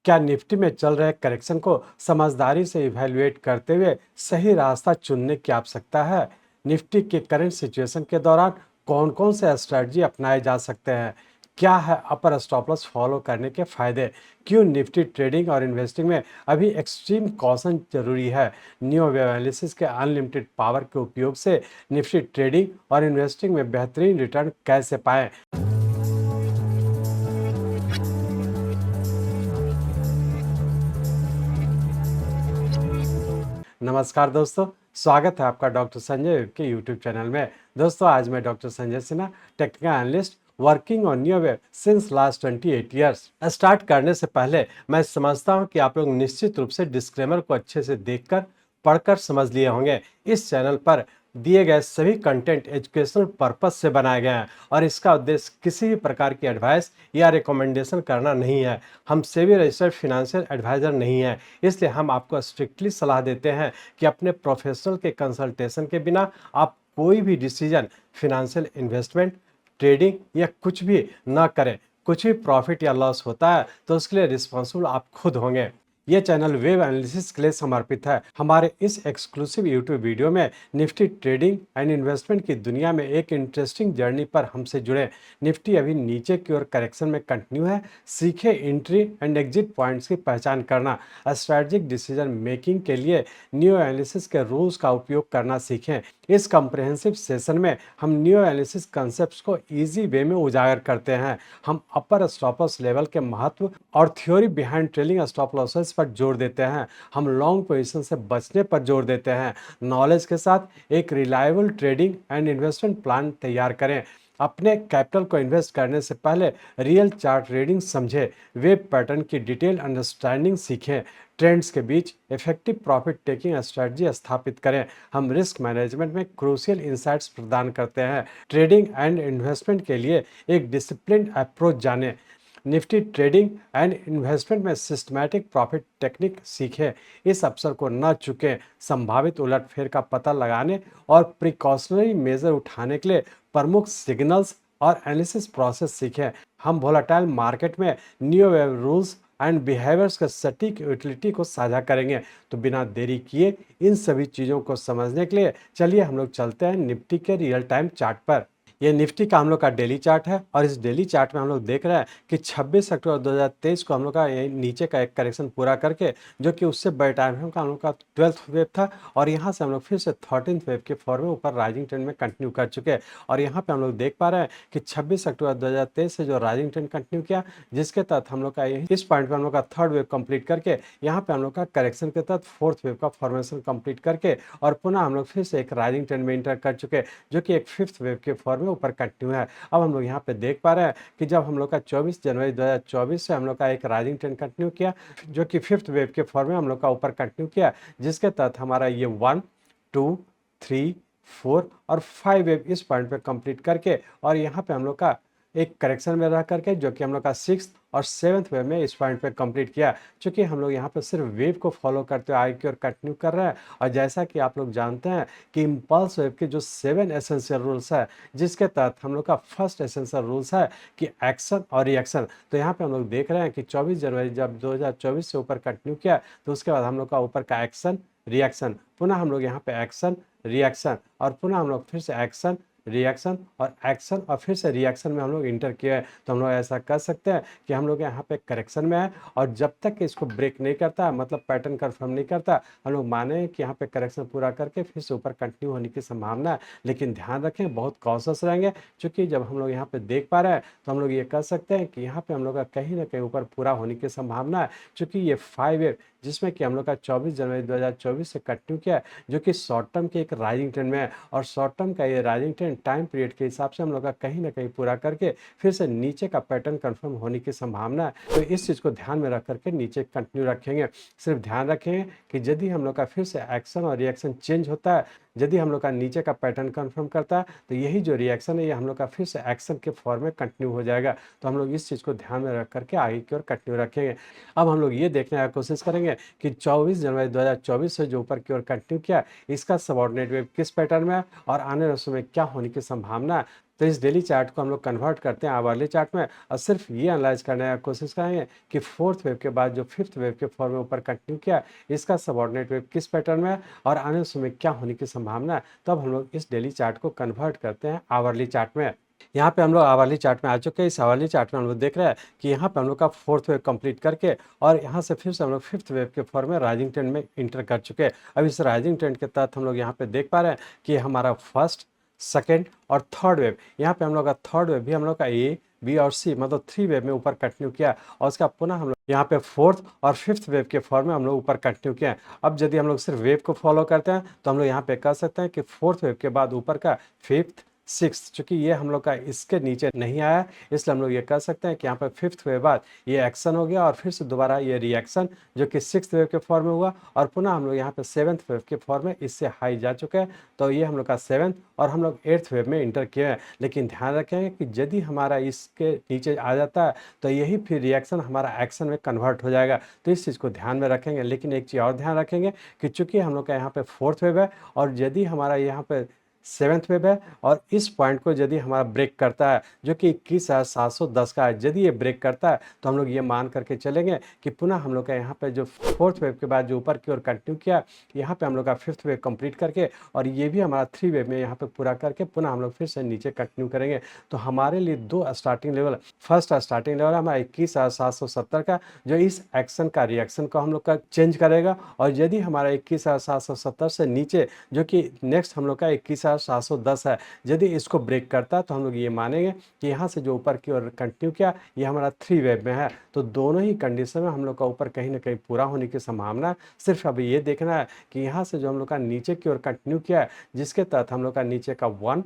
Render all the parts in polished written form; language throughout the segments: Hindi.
क्या निफ्टी में चल रहे करेक्शन को समझदारी से इवैल्यूएट करते हुए सही रास्ता चुनने की आवश्यकता है? निफ्टी के करंट सिचुएशन के दौरान कौन कौन से स्ट्रेटजी अपनाए जा सकते हैं? क्या है अपर स्टॉप लॉस फॉलो करने के फायदे? क्यों निफ्टी ट्रेडिंग और इन्वेस्टिंग में अभी एक्सट्रीम कॉशन जरूरी है? न्यू वेव एनालिसिस के अनलिमिटेड पावर के उपयोग से निफ्टी ट्रेडिंग और इन्वेस्टिंग में बेहतरीन रिटर्न कैसे पाएं? नमस्कार दोस्तों, स्वागत है आपका डॉक्टर संजय के यूट्यूब चैनल में। दोस्तों, आज मैं doctor Sanjay Sinha, technical analyst working on new wave since last 28 years. Start करने से पहले मैं समझता हूं कि आप लोग निश्चित रूप से डिस्क्लेमर को अच्छे से देखकर पढ़कर समझ लिए होंगे। इस चैनल पर दिए गए सभी कंटेंट एजुकेशनल पर्पस से बनाए गए हैं और इसका उद्देश्य किसी भी प्रकार की एडवाइस या रिकमेंडेशन करना नहीं है। हम सेबी रजिस्टर्ड फाइनेंशियल एडवाइजर नहीं है, इसलिए हम आपको स्ट्रिक्टली सलाह देते हैं कि अपने प्रोफेशनल के कंसल्टेशन के बिना आप कोई भी डिसीजन फाइनेंशियल इन्वेस्टमेंट, ट्रेडिंग या कुछ भी ना करें। कुछ भी प्रॉफिट या लॉस होता है तो उसके लिए रिस्पॉन्सिबल आप खुद होंगे। ये चैनल वेब एनालिसिस के लिए समर्पित है। हमारे इस एक्सक्लूसिव यूट्यूब वीडियो में निफ्टी ट्रेडिंग एंड इन्वेस्टमेंट की दुनिया में एक इंटरेस्टिंग जर्नी पर हमसे जुड़े। निफ्टी अभी नीचे की ओर करेक्शन में कंटिन्यू है। सीखे एंट्री एंड एग्जिट पॉइंट्स की पहचान करना। स्ट्रेटेजिक डिसीजन मेकिंग के लिए न्यू एनालिसिस के रूल्स का उपयोग करना सीखें। इस कॉम्प्रिहेंसिव सेशन में हम न्यू एनालिसिस कॉन्सेप्ट्स को इजी वे में उजागर करते हैं। हम अपर स्टॉप लॉस लेवल के महत्व और theory behind trailing stop losses पर जोर देते हैं। हम लॉन्ग पोजीशन से बचने पर जोर देते हैं। नॉलेज के साथ एक reliable trading and investment plan तैयार करें। अपने कैपिटल को इन्वेस्ट करने से पहले रियल चार्ट रीडिंग समझें। वेब पैटर्न की डिटेल अंडरस्टैंडिंग सीखें। ट्रेंड्स के बीच इफेक्टिव प्रॉफिट टेकिंग स्ट्रेटजी स्थापित करें। हम रिस्क मैनेजमेंट में क्रूशियल इंसाइट्स प्रदान करते हैं। ट्रेडिंग एंड इन्वेस्टमेंट के लिए एक डिसिप्लिन्ड अप्रोच जानें। निफ्टी ट्रेडिंग एंड इन्वेस्टमेंट में सिस्टमैटिक प्रॉफिट टेक्निक सीखें। इस अवसर को न चुकें। संभावित उलटफेर का पता लगाने और प्रिकॉशनरी मेजर उठाने के लिए प्रमुख सिग्नल्स और एनालिसिस प्रोसेस सीखें। हम वोलेटाइल मार्केट में new wave rules and behaviours के सटीक यूटिलिटी को साझा करेंगे। तो बिना देरी किए इन सभी चीज़ों को समझने के लिए चलिए हम लोग चलते हैं निफ्टी के रियल टाइम चार्ट पर। ये निफ्टी का हम लोग का डेली चार्ट है और इस डेली चार्ट में हम लोग देख रहे हैं कि 26 अक्टूबर 2023 को हम लोग का ये नीचे का एक करेक्शन पूरा करके, जो कि उससे बड़े टाइम का हम लोग का 12th वेव था, और यहाँ से हम लोग फिर से 13th वेव के फॉर्म में ऊपर राइजिंग ट्रेंड में कंटिन्यू कर चुके हैं। और यहाँ पे हम लोग देख पा रहे हैं कि 26 अक्टूबर 2023 से जो राइजिंग ट्रेंड कंटिन्यू किया, जिसके तहत हम लोग का इस पॉइंट पर हम लोग का थर्ड वेव कंप्लीट करके यहाँ पे हम लोग का करेक्शन के तहत फोर्थ वेव का फॉर्मेशन कंप्लीट करके और पुनः हम लोग फिर से एक राइजिंग ट्रेंड में इंटर कर चुके, जो कि एक फिफ्थ वेव के फॉर्म में ऊपर कंटिन्यू है। अब हम लोग यहाँ पे देख पा रहे हैं कि जब हम लोग का 24 जनवरी 2024 से हम लोग का एक राइजिंग ट्रेंड कंटिन्यू किया, जो कि फिफ्थ वेव के फॉर्म में हम लोग का ऊपर कंटिन्यू किया, जिसके तहत हमारा ये 1, 2, 3, 4 और 5 वेव इस पॉइंट पे कंप्लीट करके और यहाँ पे हम लोग का एक करेक्शन में रह करके, जो कि हम लोग का 6th और 7th वेव में इस पॉइंट पे कंप्लीट किया। चूंकि हम लोग यहाँ पे सिर्फ वेव को फॉलो करते हुए आगे की ओर कंटिन्यू कर रहे हैं, और जैसा कि आप लोग जानते हैं कि इम्पल्स वेव के जो 7 एसेंशियल रूल्स है, जिसके तहत हम लोग का फर्स्ट एसेंशियल रूल्स है कि एक्शन और रिएक्शन। तो यहाँ पे हम लोग देख रहे हैं कि 24 जनवरी जब 2024 से ऊपर कंटिन्यू किया, तो उसके बाद हम लोग का ऊपर का एक्शन रिएक्शन, पुनः हम लोग यहाँ पे एक्शन रिएक्शन और पुनः हम लोग फिर से एक्शन रिएक्शन और एक्शन और फिर से रिएक्शन में हम लोग इंटर किया है। तो हम लोग ऐसा कर सकते हैं कि हम लोग यहाँ पे करेक्शन में है, और जब तक इसको ब्रेक नहीं करता, मतलब पैटर्न कंफर्म नहीं करता, हम लोग माने कि यहाँ पे करेक्शन पूरा करके फिर से ऊपर कंटिन्यू होने की संभावना है। लेकिन ध्यान रखें, बहुत कॉशियस रहेंगे, क्योंकि जब हम लोग यहाँ पे देख पा रहे हैं तो हम लोग ये कर सकते हैं कि यहाँ पे हम लोग का कहीं ना कहीं ऊपर पूरा होने की संभावना है, क्योंकि ये 5 वेव जिसमें कि हम लोग का 24 जनवरी 2024 से कंटिन्यू किया है, जो कि शॉर्ट टर्म के एक राइजिंग ट्रेंड में है, और शॉर्ट टर्म का ये राइजिंग ट्रेंड टाइम पीरियड के हिसाब से हम लोग का कहीं ना कहीं पूरा करके फिर से नीचे का पैटर्न कंफर्म होने की संभावना है। तो इस चीज़ को ध्यान में रख करके नीचे कंटिन्यू रखेंगे। सिर्फ ध्यान रखेंगे कि यदि हम लोग का फिर से एक्शन और रिएक्शन चेंज होता है, यदि हम लोग का नीचे का पैटर्न कंफर्म करता है, तो यही जो रिएक्शन है ये हम लोग का फिर से एक्शन के फॉर्म में कंटिन्यू हो जाएगा। तो हम लोग इस चीज़ को ध्यान में रख करके आगे की ओर कंटिन्यू रखेंगे। अब हम लोग ये देखने की कोशिश करेंगे कि 24 जनवरी 2024 से जो ऊपर की ओर कंटिन्यू किया, इसका सबऑर्डिनेट वेव किस पैटर्न में है और आने वाले समय क्या होने की संभावना है। तो इस डेली चार्ट को हम लोग कन्वर्ट करते हैं आवरली चार्ट में और सिर्फ ये एनालाइज करने का कोशिश करेंगे कि फोर्थ वेव के बाद जो फिफ्थ वेव के फॉर्म में ऊपर कंटिन्यू किया, इसका सबऑर्डिनेट वेव किस पैटर्न में है और आने समय क्या होने की संभावना है। तब हम लोग इस डेली चार्ट को कन्वर्ट करते हैं आवरली चार्ट में। यहाँ पे हम लोग आवरली चार्ट में आ चुके हैं। इस आवरली चार्ट में हम लोग देख रहे हैं कि यहाँ पे हम लोग का फोर्थ वेव कंप्लीट करके और यहाँ से फिर से हम लोग फिफ्थ वेव के फॉर्म में राइजिंग ट्रेंड में इंटर कर चुके हैं। अब इस राइजिंग ट्रेंड के तहत हम लोग यहाँ पे देख पा रहे हैं कि हमारा फर्स्ट, सेकेंड और थर्ड वेव, यहाँ पे हम लोग का थर्ड वेव भी हम लोग का ए, बी और सी मतलब थ्री वेव में ऊपर कंटिन्यू किया और उसका पुनः हम लोग यहाँ पे फोर्थ और फिफ्थ वेव के फॉर्म में हम लोग ऊपर कंटिन्यू किया है। अब यदि हम लोग सिर्फ वेव को फॉलो करते हैं तो हम लोग यहाँ पे कह सकते हैं कि फोर्थ वेव के बाद ऊपर का फिफ्थ, सिक्स, चूंकि ये हम लोग का इसके नीचे नहीं आया, इसलिए हम लोग ये कह सकते हैं कि यहाँ पर फिफ्थ वेव बाद ये एक्शन हो गया और फिर से दोबारा ये रिएक्शन जो कि सिक्स्थ वेव के फॉर्म में हुआ और पुनः हम लोग यहाँ पे सेवन्थ वेव के फॉर्म में इससे हाई जा चुके हैं। तो ये हम लोग का सेवन्थ और हम लोग एट्थ वेव में इंटर किए हैं। लेकिन ध्यान रखेंगे कि यदि हमारा इसके नीचे आ जाता है तो यही फिर रिएक्शन हमारा एक्शन में कन्वर्ट हो जाएगा। तो इस चीज़ को ध्यान में रखेंगे। लेकिन एक चीज़ और ध्यान रखेंगे कि चूंकि हम लोग का यहाँ पे फोर्थ वेव है और यदि हमारा यहाँ पे सेवन्थ वेव है और इस पॉइंट को यदि हमारा ब्रेक करता है जो कि 21,710 का है, यदि ये ब्रेक करता है तो हम लोग ये मान करके चलेंगे कि पुनः हम लोग का यहाँ पे जो फोर्थ वेव के बाद जो ऊपर की ओर कंटिन्यू किया, यहाँ पे हम लोग का फिफ्थ वेव कंप्लीट करके और ये भी हमारा थ्री वेव में यहाँ पे पूरा करके पुनः हम लोग फिर से नीचे कंटिन्यू करेंगे। तो हमारे लिए दो starting level, first starting level हमारा 21,770 का जो इस एक्शन का रिएक्शन को हम लोग का चेंज करेगा और यदि हमारा 21,770 से नीचे जो कि नेक्स्ट हम लोग का 21,710 है, यदि इसको ब्रेक करता है तो हम लोग ये मानेंगे कि यहाँ से जो ऊपर की ओर कंटिन्यू किया ये हमारा थ्री वेव में है। तो दोनों ही कंडीशन में हम लोग का ऊपर कहीं ना कहीं पूरा होने की संभावना है। सिर्फ अभी ये देखना है कि यहाँ से जो हम लोग का नीचे की ओर कंटिन्यू किया है जिसके तहत हम लोग का नीचे का 1,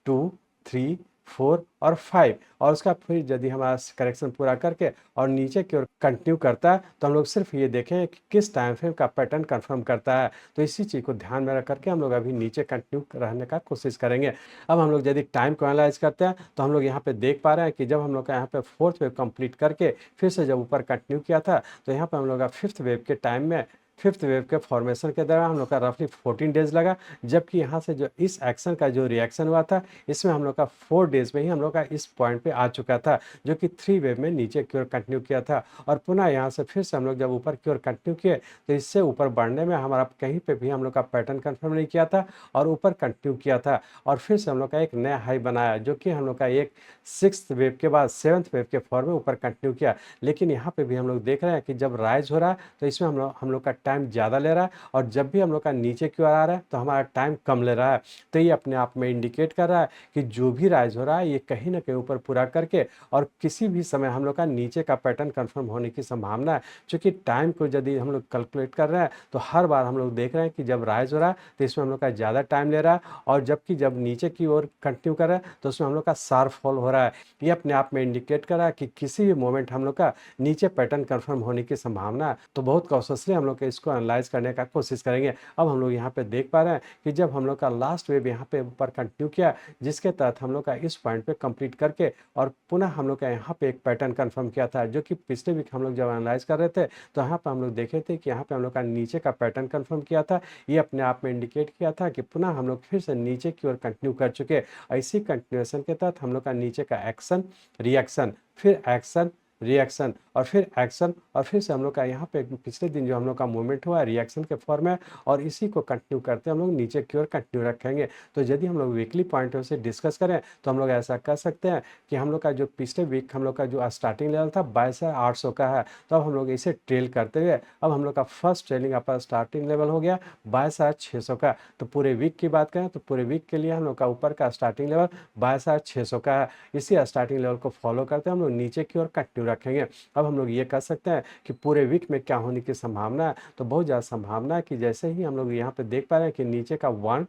2, 3, 4 और 5 और उसका फिर यदि हमारा करेक्शन पूरा करके और नीचे की ओर कंटिन्यू करता है तो हम लोग सिर्फ ये देखें कि किस टाइम फ्रेम का पैटर्न कंफर्म करता है। तो इसी चीज़ को ध्यान में रख करके हम लोग अभी नीचे कंटिन्यू रहने का कोशिश करेंगे। अब हम लोग यदि टाइम को एनालाइज करते हैं तो हम लोग यहाँ पे देख पा रहे हैं कि जब हम लोग का यहाँ पे फोर्थ वेव कंप्लीट करके फिर से जब ऊपर कंटिन्यू किया था तो यहाँ पे हम लोग का फिफ्थ वेव के टाइम में फिफ्थ वेव के फॉर्मेशन के दौरान हम लोग का रफली 14 डेज लगा, जबकि यहाँ से जो इस एक्शन का जो रिएक्शन हुआ था इसमें हम लोग का 4 डेज में ही हम लोग का इस पॉइंट पे आ चुका था जो कि थ्री वेव में नीचे की ओर कंटिन्यू किया था और पुनः यहाँ से फिर से हम लोग जब ऊपर की ओर कंटिन्यू किए तो इससे ऊपर बढ़ने में हमारा कहीं पे भी हम लोग का पैटर्न कंफर्म नहीं किया था और ऊपर कंटिन्यू किया था और फिर से हम लोग का एक नया हाई बनाया जो कि हम लोग का एक सिक्स्थ वेव के बाद सेवन्थ वेव के फॉर्म में ऊपर कंटिन्यू किया। लेकिन यहाँ पे भी हम लोग देख रहे हैं कि जब राइज हो रहा है तो इसमें हम लोग का टाइम ज़्यादा ले रहा है और जब भी हम लोग का नीचे की ओर आ रहा है तो हमारा टाइम कम ले रहा है। तो ये अपने आप में इंडिकेट कर रहा है कि जो भी राइज हो रहा है ये कहीं ना कहीं ऊपर पूरा करके और किसी भी समय हम लोग का नीचे का पैटर्न कंफर्म होने की संभावना है। क्योंकि टाइम को यदि हम लोग कैलकुलेट कर रहे हैं तो हर बार हम लोग देख रहे हैं कि जब राइज हो रहा है तो इसमें हम लोग का ज़्यादा टाइम ले रहा है और जबकि जब नीचे की ओर कंटिन्यू कर रहा है तो उसमें हम लोग का शार्प फॉल हो रहा है। ये अपने आप में इंडिकेट कर रहा है कि किसी भी मोमेंट हम लोग का नीचे पैटर्न कंफर्म होने की संभावना है। तो बहुत कॉशियसली हम लोग इसको एनालाइज करने का कोशिश करेंगे। अब हम लोग यहाँ पे देख पा रहे हैं कि जब हम लोग का लास्ट वेव यहाँ पे ऊपर कंटिन्यू किया जिसके तहत हम लोग का इस पॉइंट पे कंप्लीट करके और पुनः हम लोग का यहाँ पे एक पैटर्न कंफर्म किया था जो कि पिछले वीक हम लोग जब एनालाइज कर रहे थे तो यहाँ पे हम लोग देखे थे कि यहाँ पे हम लोग का नीचे का पैटर्न कंफर्म किया था। ये अपने आप में इंडिकेट किया था कि पुनः हम लोग फिर से नीचे की ओर कंटिन्यू कर चुके। ऐसी कंटिन्यूएशन के तहत हम लोग का नीचे का एक्शन, रिएक्शन, फिर एक्शन, रिएक्शन और फिर एक्शन और फिर से हम लोग का यहाँ पे पिछले दिन जो हम लोग का मूवमेंट हुआ रिएक्शन के फॉर्म में और इसी को कंटिन्यू करते हम लोग नीचे की ओर कंटिन्यू रखेंगे। तो यदि हम लोग वीकली पॉइंट से डिस्कस करें तो हम लोग ऐसा कर सकते हैं कि हम लोग का जो पिछले वीक हम लोग का जो स्टार्टिंग लेवल था 22,800 का है, तो अब हम लोग इसे ट्रेल करते हुए अब हम लोग का फर्स्ट ट्रेलिंग अपर स्टार्टिंग लेवल हो गया 22,600 का। तो पूरे वीक की बात करें तो पूरे वीक के लिए हम लोग का ऊपर का स्टार्टिंग लेवल 22,600 का है। इसी स्टार्टिंग लेवल को फॉलो करते हम लोग नीचे की ओर कंटिन्यू रखेंगे। अब हम लोग ये कर सकते हैं कि पूरे वीक में क्या होने की संभावना है, तो बहुत ज़्यादा संभावना है कि जैसे ही हम लोग यहाँ पे देख पा रहे हैं कि नीचे का 1,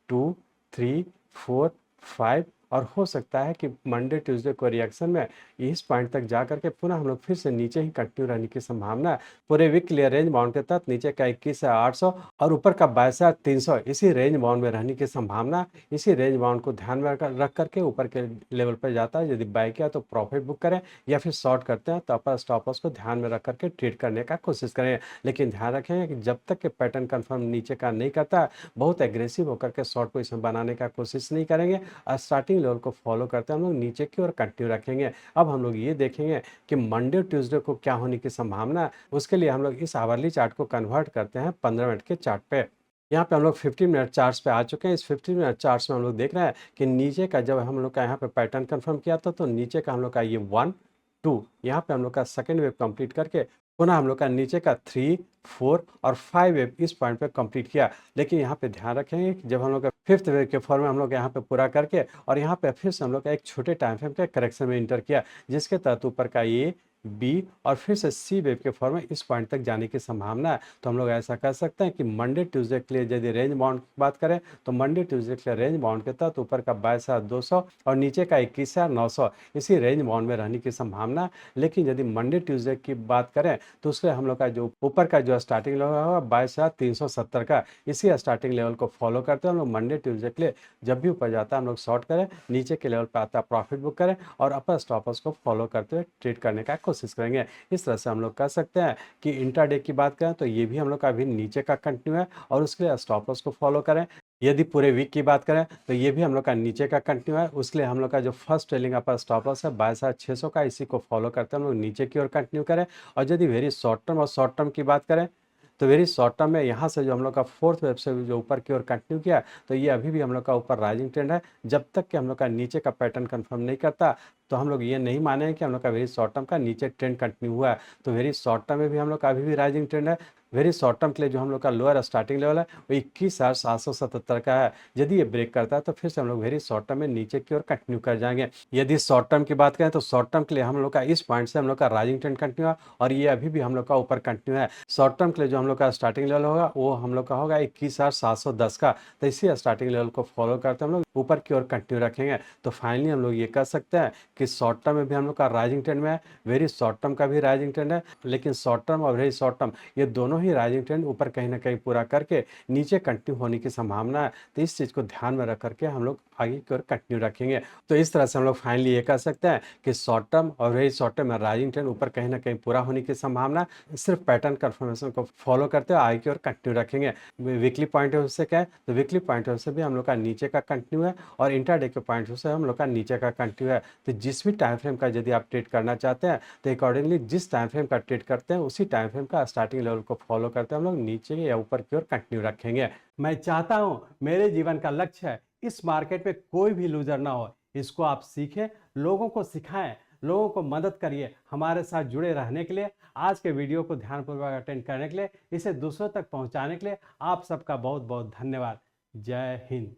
2, 3, 4, 5 और हो सकता है कि मंडे ट्यूसडे को रिएक्शन में इस पॉइंट तक जा करके पुनः हम लोग फिर से नीचे ही कंटिन्यू रहने की संभावना है। पूरे वीक के लिए रेंज बाउंड के तहत नीचे का 21,800 और ऊपर का 22,300 इसी रेंज बाउंड में रहने की संभावना। इसी रेंज बाउंड को ध्यान में रख करके ऊपर के लेवल पर जाता है। यदि बाय किया तो प्रॉफिट बुक करें या फिर शॉर्ट करते हैं तो अपर स्टॉप लॉस को ध्यान में रख करके ट्रेड करने का कोशिश करें। लेकिन ध्यान रखें कि जब तक के पैटर्न कंफर्म नीचे का नहीं करता बहुत एग्रेसिव होकर के शॉर्ट पोजिशन बनाने का कोशिश नहीं करेंगे। स्टार्टिंग स्टार्टिंग लेवल को फॉलो करते हैं हम लोग नीचे की ओर कंटिन्यू रखेंगे। अब हम लोग ये देखेंगे कि मंडे ट्यूसडे को क्या होने की संभावना है। उसके लिए हम लोग इस आवरली चार्ट को कन्वर्ट करते हैं 15 मिनट के चार्ट पे। यहाँ पे हम लोग 15 मिनट चार्ट्स पे आ चुके हैं। इस 15 मिनट चार्ट्स में हम लोग देख रहे हैं कि नीचे का जब हम लोग का यहाँ पे पैटर्न कंफर्म किया था तो नीचे का हम लोग का ये 1 2 यहाँ पे हम लोग का सेकेंड वेव कंप्लीट करके पुनः हम लोग का नीचे का 3 4 और 5 वेव इस पॉइंट पे कंप्लीट किया। लेकिन यहाँ पे ध्यान रखेंगे कि जब हम लोग का 5th वेव के फॉर्म में हम लोग यहाँ पे पूरा करके और यहाँ पे फिर से हम लोग का एक छोटे टाइम फ्रेम के करेक्शन में इंटर किया, जिसके तहत ऊपर का ये बी और फिर से सी वेव के फॉर्म में इस पॉइंट तक जाने की संभावना है। तो हम लोग ऐसा कर सकते हैं कि मंडे ट्यूसडे के लिए यदि रेंज बाउंड की बात करें तो मंडे ट्यूसडे के लिए रेंज बाउंड के तहत ऊपर का 22,200 और नीचे का 21,900 इसी रेंज बाउंड में रहने की संभावना है। लेकिन यदि मंडे ट्यूसडे की बात करें तो उसके हम लोग का जो ऊपर का जो स्टार्टिंग लेवल होगा 22,370 का, इसी स्टार्टिंग लेवल को फॉलो करते हैं हम लोग मंडे ट्यूसडे के लिए। जब भी ऊपर जाता है हम लोग शॉर्ट करें, नीचे के लेवल पर आता है प्रॉफिट बुक करें और अपर स्टॉपर्स को फॉलो करते हुए ट्रेड करने का कोशिश करेंगे। इस तरह से हम लोग कर सकते हैं कि इंट्राडे की बात करें तो ये भी हम लोग का अभी नीचे का कंटिन्यू है और उसके लिए स्टॉप लॉस को फॉलो करें। यदि पूरे वीक की बात करें तो ये भी हम लोग का नीचे का कंटिन्यू है, उसके लिए हम लोग का जो फर्स्ट ट्रेलिंग अपर स्टॉप लॉस है 22,600 का, इसी को फॉलो करते हैं हम लोग नीचे की ओर कंटिन्यू करें। और यदि वेरी शॉर्ट टर्म और शॉर्ट टर्म की बात करें तो वेरी शॉर्ट टर्म में यहाँ से जो हम लोग का फोर्थ वेव से जो ऊपर की ओर कंटिन्यू किया तो ये अभी भी हम लोग का ऊपर राइजिंग ट्रेंड है। जब तक कि हम लोग का नीचे का पैटर्न कंफर्म नहीं करता तो हम लोग ये नहीं माने कि हम लोग का वेरी शॉर्ट टर्म का नीचे ट्रेंड कंटिन्यू हुआ है। तो वेरी शॉर्ट टर्म में भी हम लोग का अभी भी राइजिंग ट्रेंड है। वेरी शॉर्ट टर्म के लिए जो हम लोग का लोअर स्टार्टिंग लेवल है वो 21,777 का है। यदि ये ब्रेक करता है तो फिर से हम लोग वेरी शॉर्ट टर्म में नीचे की ओर कंटिन्यू कर जाएंगे। यदि शॉर्ट टर्म की बात करें तो शॉर्ट टर्म के लिए हम लोग का इस पॉइंट से हम लोग का राइजिंग ट्रेंड कंटिन्यू है और ये अभी भी हम लोग का ऊपर कंटिन्यू है। शॉर्ट टर्म के लिए जो हम लोग का स्टार्टिंग लेवल होगा वो हम लोग का होगा 21,710 का। तो इसी स्टार्टिंग लेवल को फॉलो करते हम लोग ऊपर की ओर कंटिन्यू रखेंगे। तो फाइनली हम लोग ये कर सकते हैं कि शॉर्ट टर्म में भी हम लोग का राइजिंग ट्रेंड में है, वेरी शॉर्ट टर्म का भी राइजिंग ट्रेंड है। लेकिन शॉर्ट टर्म और वेरी शॉर्ट टर्म ये दोनों ही राइजिंग ट्रेंड ऊपर कहीं ना कहीं पूरा करके नीचे कंटिन्यू होने की संभावना है। तो इस चीज़ को ध्यान में रख करके हम लोग आगे की ओर कंटिन्यू रखेंगे। तो इस तरह से हम लोग फाइनली ये कर सकते हैं कि शॉर्ट टर्म और वेरी शॉर्ट टर्म में राइजिंग ट्रेंड ऊपर कहीं ना कहीं पूरा होने की संभावना, सिर्फ पैटर्न कंफर्मेशन को फॉलो करते हुए आगे की ओर कंटिन्यू रखेंगे। वीकली पॉइंट ऑफ व्यू से क्या है तो वीकली पॉइंट ऑफ व्यू से भी हम लोग का नीचे का कंटिन्यू है और इंट्राडे के पॉइंट ऑफ व्यू से हम लोग का नीचे का कंटिन्यू है। तो जिस भी टाइम फ्रेम का यदि आप ट्रेड करना चाहते हैं तो अकॉर्डिंगली जिस टाइम फ्रेम का ट्रेड करते हैं उसी टाइम फ्रेम का स्टार्टिंग लेवल को फॉलो करते हैं हम लोग नीचे या ऊपर की ओर कंटिन्यू रखेंगे। मैं चाहता हूं मेरे जीवन का लक्ष्य है इस मार्केट में कोई भी लूजर ना हो। इसको आप सीखें, लोगों को सिखाएं, लोगों को मदद करिए। हमारे साथ जुड़े रहने के लिए, आज के वीडियो को ध्यानपूर्वक अटेंड करने के लिए, इसे दूसरों तक पहुंचाने के लिए आप सबका बहुत बहुत धन्यवाद। जय हिंद।